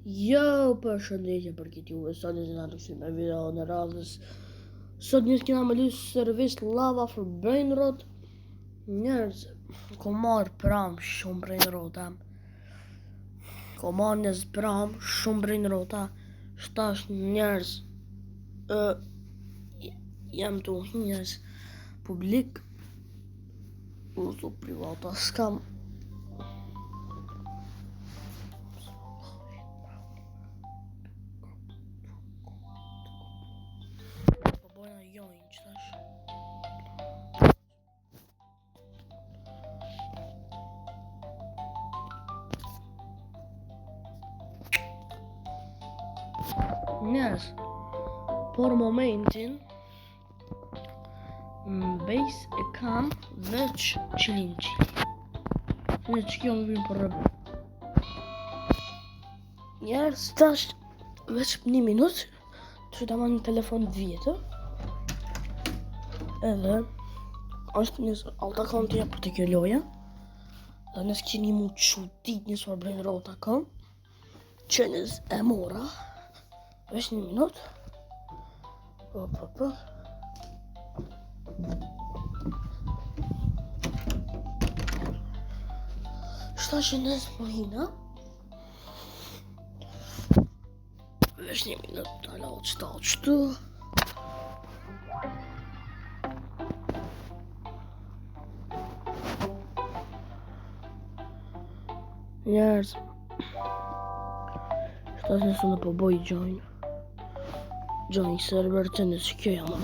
Jo, përshëndetje për këtë juve, sot një nga të këshim e video në radhës. Sot njës kina me lusë servis lava for brain rot. Njerëz, ko marrë pram shumë brain rota. Ko marrë njës pram shumë brain rota. Shtash njerëz jam të uhinjes publik. Uzu privata s'kam. Njerëz, por momentin base e kam veç qilin qili. Në që kjo më vim për rëbë. Njerëz, tash veç 1 minut që ta ma një telefon vjetë. Edhe është njës alta kam të për të kjo loja. Dhe nësë kini mu qutit njës për brain rota kam. Që njës e mora. Veç 1 minut. Shtash e nësë mahina. Veç 1 minut të lau qëtu. Njerëz, shtash nësë në përboj join server që nësë kjo jam.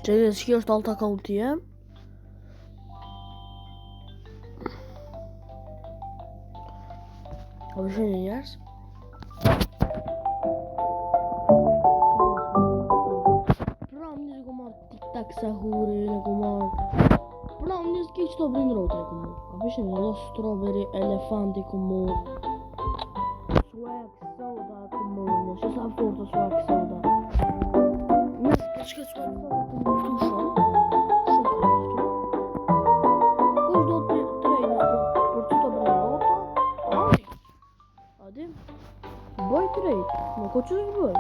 Që kjo është alta kauntie. A vëshë një njerës. Pram njës e ku marrë tik-tak sahuri, në ku marrë. Pram njës ki qëto brin rota e ku marrë. A vëshë një lo strawberry, elefanti ku marrë. Swag soda ku marrë, në që sa fortë swag soda. Njës ka që swag soda. Bëj trejt, në ko që është bëj?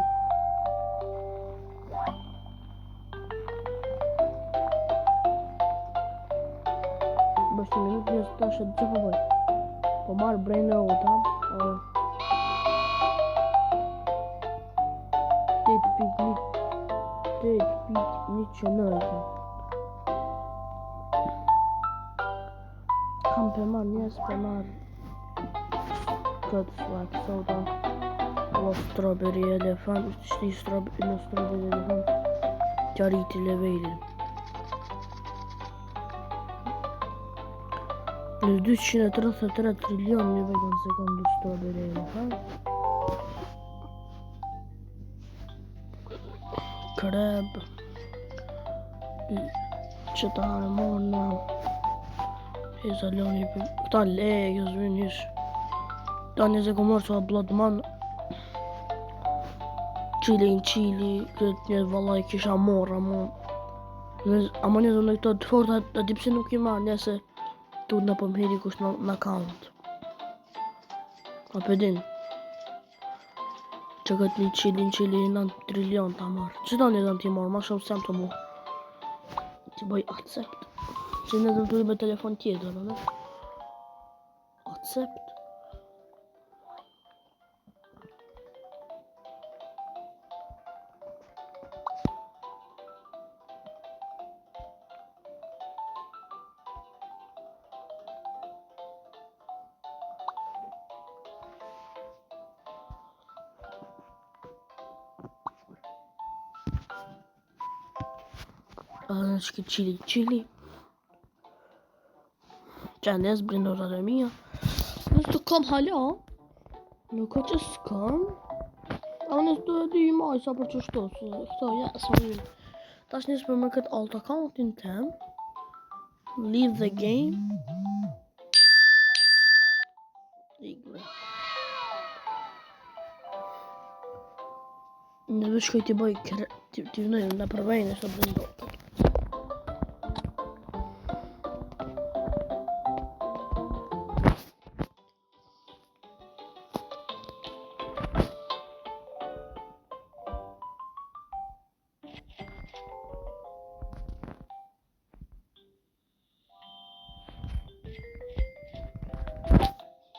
Bësh 1 minut njës të ashtë që po bëj? Po marrë brain rota. 8.1 kam për marrë njës për marrë këtë swag soda. O strawberry elefant, shti strawberry elefant që arriti levelin. Në 233 trilion një vetën sekundu strawberry elefant. Kreb që ta në morë në izoloni për këta lejë, zëvinis ta njëse ku morë që a blodman qili, këtë një vallaj kisha morë, ama njëse në këto të forta të dipsi nuk i marë, njëse tu në pëmheri kush në account. A pëdin që këtë një qili 9 trilion të marë. Që ta një të marë, ma shumë sem të mu. Që bëj accept. Që në të me telefon tjetër, në? Accept. Që këtë qili që anës brindotat e mija. Nësë të kam hala. Nuk o që s'kam. Unë të di maj sa për që shto, se këto ja, s'ma mirë. Tash njësë për me këtë alt accountin tem. Leave the game. Igre. Në dhe shkoj t'i bëj t'i vënojnë në përvejnë së të ndotë.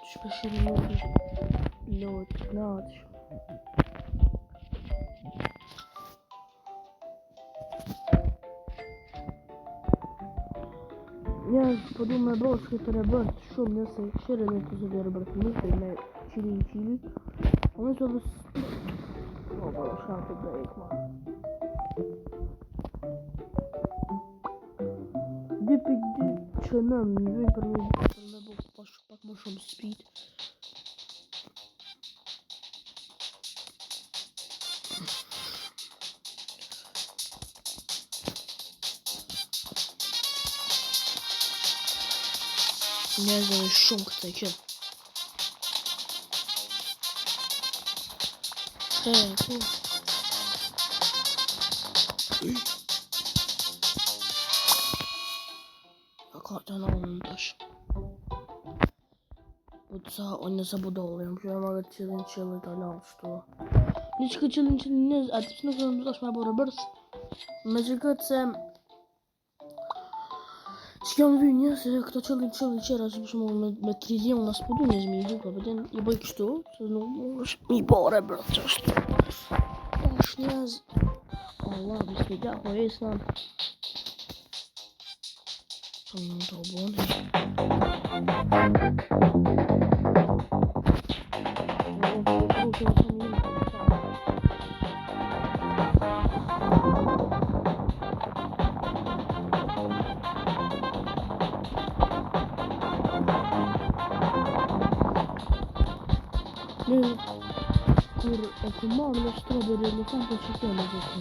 Shpeshir lojt knaq. Njerëz, po du me bosh këtë rebërt shumë nëse këshire në të zëve rebërt njëtë me qili. A nëse dhe o, po, shatë dhe ekma. 2.2 që në më vjen për me bo pak më shumë speed. Njerëzve në shumë këtë e qënë. Ku? Ka të në unë tash. Po të sa, unë nëse budolli, jam që jam agët qëllin të alam shtu. Një që këtë qëllin njëzë, atë që nëse në tash me bërë bërës. Me që këtë se që kam vy një se këto qëllin qëra që përshumë me 3D unë asë pudu njëzë mi duka, pëtën i bëj kështu, se nuk është mi bërë bërë që është. Tash njëzë, Allah, bismillah, po e islam. Sa më të obonë. Kur e ku marrë në strawberry në kanë të që kjo në gjithë.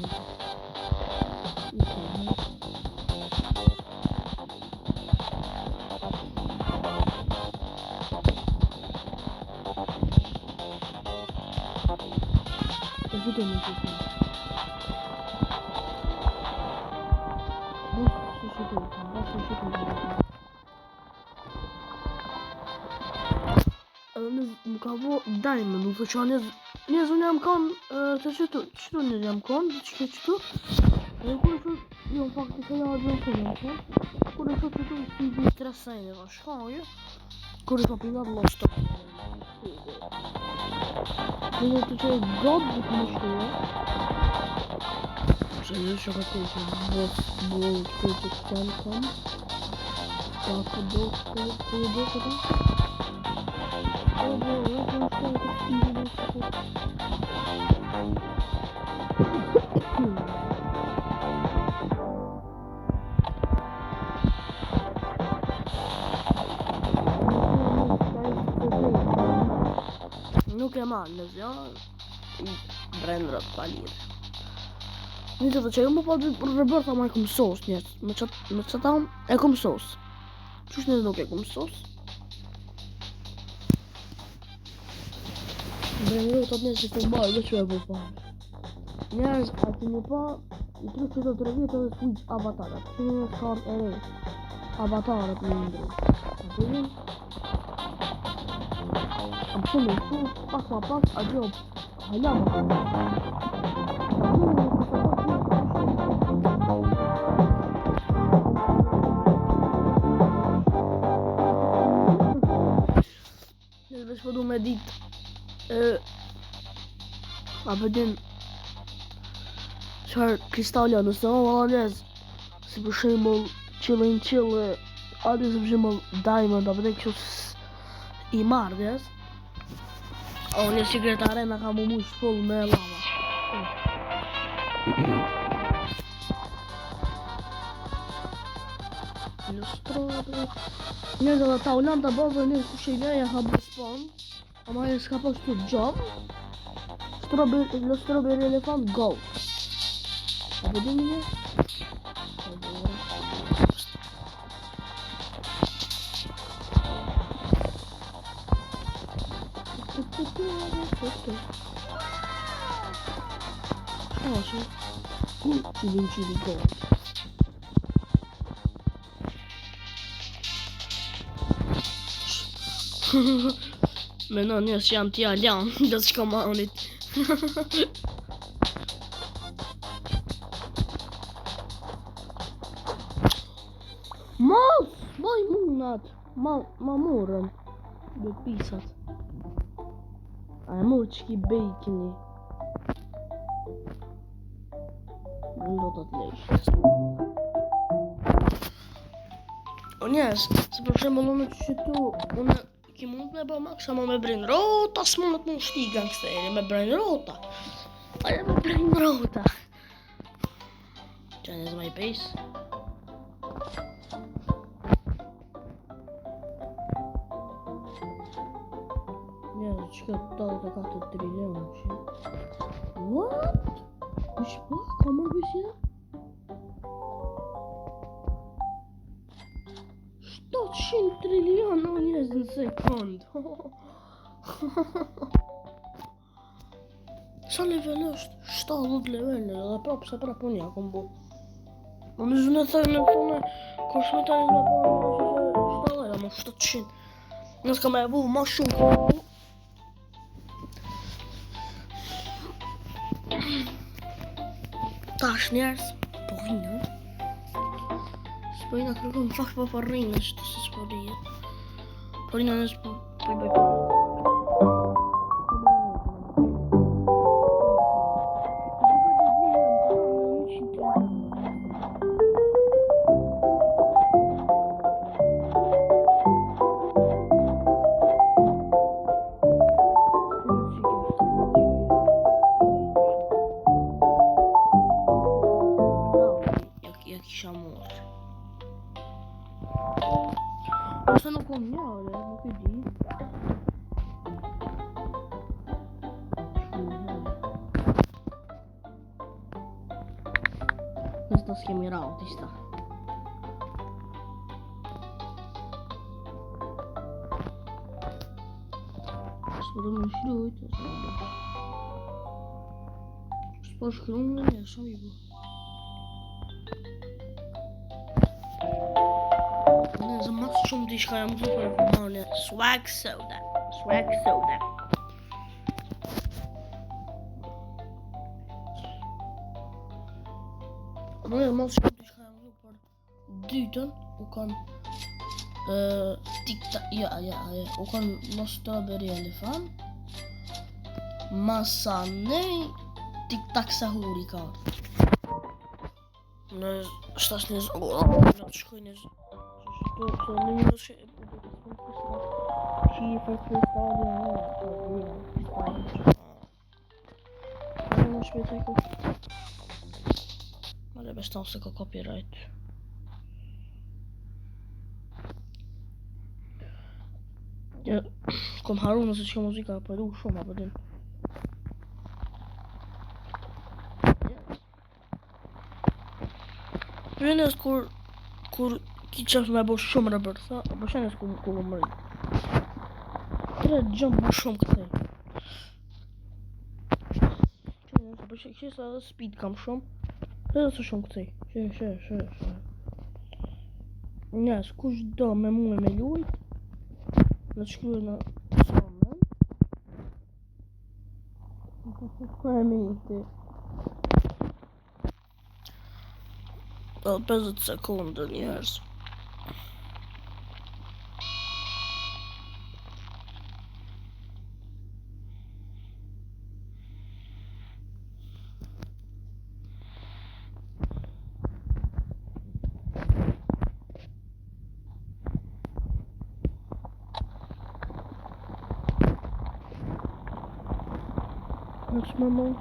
Video në gjithë. Më ka bo diamond, nuk të qa njëzë unë jam kanë të qëtu njëzë jam kanë, që qëtu. E kur e qëtë, jo fakti se ja gjënë të njëmë kanë. Kur e qëtë qëtu si një tresajnë e shkaje. Kur e ka pinat losto. Në të që e godë dhe të më shtuja. Se një që ka të që bërë të të këtanë kanë. Ka të do këta. Nuk e ma nëzë, ja, i brendrat palirë. Një të që e më pa për rebërta ma e këmë sos njët, me që ta e këmë sos. Qështë njët nuk e këmë sos? Brendrat atë njët që të mbarë, dhe që e po pa. Njerëz, atë një pa, i tru që të revjet edhe switch avatarat, që një kart e rej, avatarat në ndru. Atë një? Am shumë e shumë, pak ma pak, a gjop, halama. Nësë vesh përdu me dit, a përdin, qëfar kristalja nëse o valjes, si për shembull qëllin qëllë, ati si për shembull diamond, a përdin kështë i mardjes. O, një sekretare në ka mu shpull me lava. Njërë dhe ta ulan të bërë një kushe një ka bërë spawn. Ama e s'ka pas të gjom. Strawberry Elephant Go. A po dini një? Chili Go. Menon njerëz që jam t'Italian, do të shkomanit. Mos, majmunat, ma morën. Do pisat. A e morë që ki bejkini. Do të t'lejsh. O njerëz, se për shembull unë që tu, unë ki mund me bë maksa ma me brin rota, s'mundet më shti gangsteri me brin rota. Aja me brin rota. Që në zmaj pejs. Njerëz, që këtë 84 trilion që. What? Ish pa, ka mërë bëjshida? 700 trilion o njerëz në sekund. Sa level është? 70 level, dhe prapë se prapë unë ja kom bu. Unë zhënë të thërë në tonë, ka shme tani me po në 700. Nësë ka me bu ma shumë ka bu. Tash njerëz, po rinë. Po i nga kërkëm fakt po rrinë është se s'po rrijet. Po rinë nësë po i bëj po. Ja kisha morë. Ose nuk kom njare, nuk e di. Nësë të s'kemi raut, ishta. S'po do më shrujt, s'po shkrumë në një, sa i bu. Nëzë mas shumë di shka jam të për marrë swag soda. Nëzë mas shumë di shka jam të për dytën, u kanë u kanë mas Strawberry Elephant, masa nej, Tic-tac sahuri ka. Në shtash në në të shkoj në to në një që për kristali në shpejt e ku ma le beston se ka copyright. Ja, kom haru nëse që muzika për u shumë apë din. Përnës kur ki qef me bo shumë rëbër, tha, për shenës kur më mëri. Tre gjëmë bo shumë këtej. Për shenës edhe speed kam shumë, edhe së shumë këtej. Shë. Njës, kush do me mu me lujt, në të shkruaj në somen. Në e miniti. 50 sekundë njerëz. That's my mom.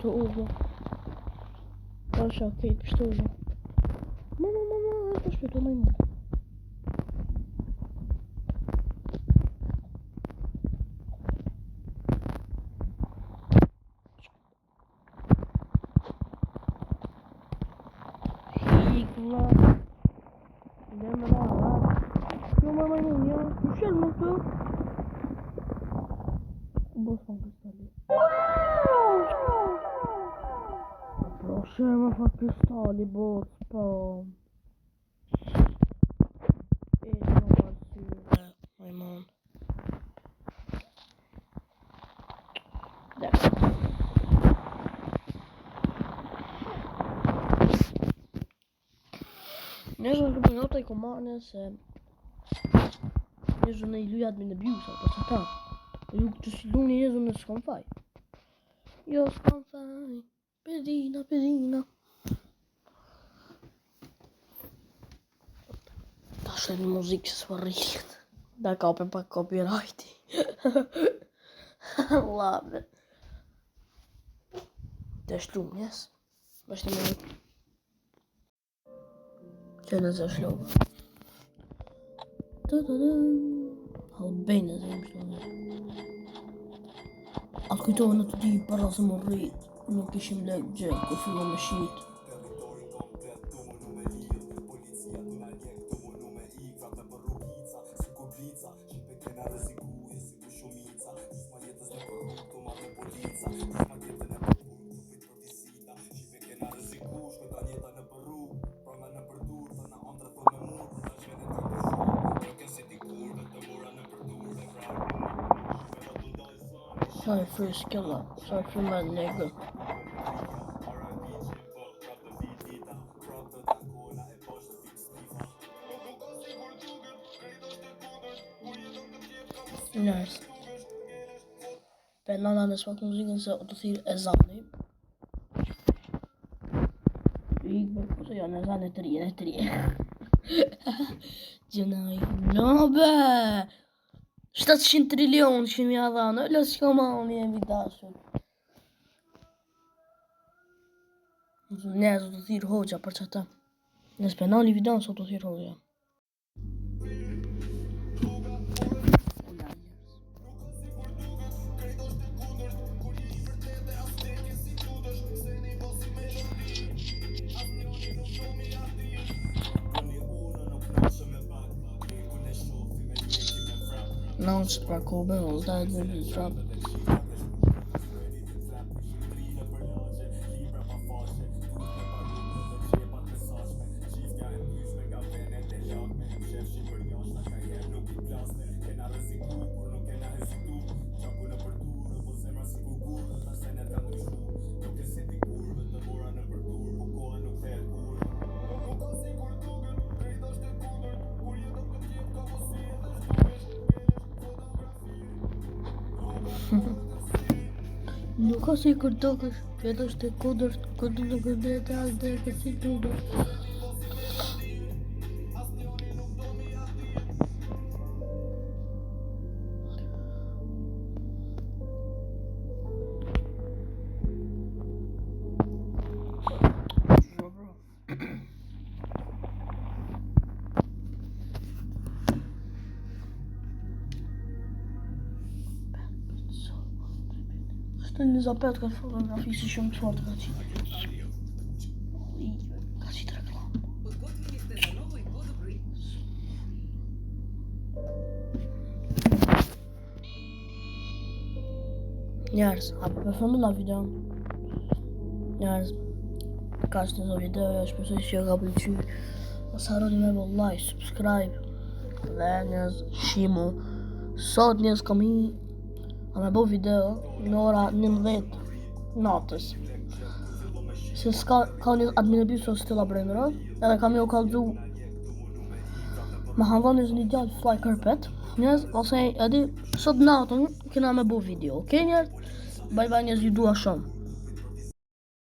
Что over? Хорошо, окей, что over? Мама, это что, это мой мама. Qërë më të? Bos më kristali. Po, qërë më fa kristali, bos, po. E që më pasyre, majmon. Dhe. Nëzë në këpër nota I komane se nëzë në I lujat me në bjusa, po që ta. Ju këtë si luni nëzë në s'kam faj. Jo s'kam faj, pedina, pedina. Ta shtë një muzikë që s'për rrishët. Da kape pak copyrighti. Lave. Të shtu, jes. Bashtë një muzikë. Që në zë shlova. Halbejnë zë imë shlova. Atë kujtohë në të di para se më rritë. Nuk ishim lek gjellë, ku fillo me shqitë. Sorry for skilla, sorry for my nigga. Njerës. Per nana në smak muzikën se o të thirë ezani. Ose jo, në ezani e të rije. Gjënaj, no be! 700 trilion që mi adhanë, ëllë s'ka ma unë jemi dashur. Nëzë të thirë hoxha për që ta. Nësë penali videon së të thirë hoxha. Non si preoccupa, non dai del trap. Nuk ka si kur tokësh, këtë është e kodërt, këtë nuk e dhe të alë dhe këtë si kodërt. Elizabeth ka fotografi si shumë të fortë ka qitë. Ka qitë reklam. Njerës, hapë për fëmë la video. Njerës, ka që të zë video, shpesoj që jo ka pëlqy. Mos harroni me bë like, subscribe. Dhe njerës, shimu. Sot njerës kam hi a me bo video në ora 11 natës. Se s'ka një admin e bjuso stila Brainrod, edhe kam jo kalëzu ma hanvonës një gjallë fly carpet, njës, ose edhi sot natën kena me bo video, ok njerë? Bye bye njerës, ju dua shumë.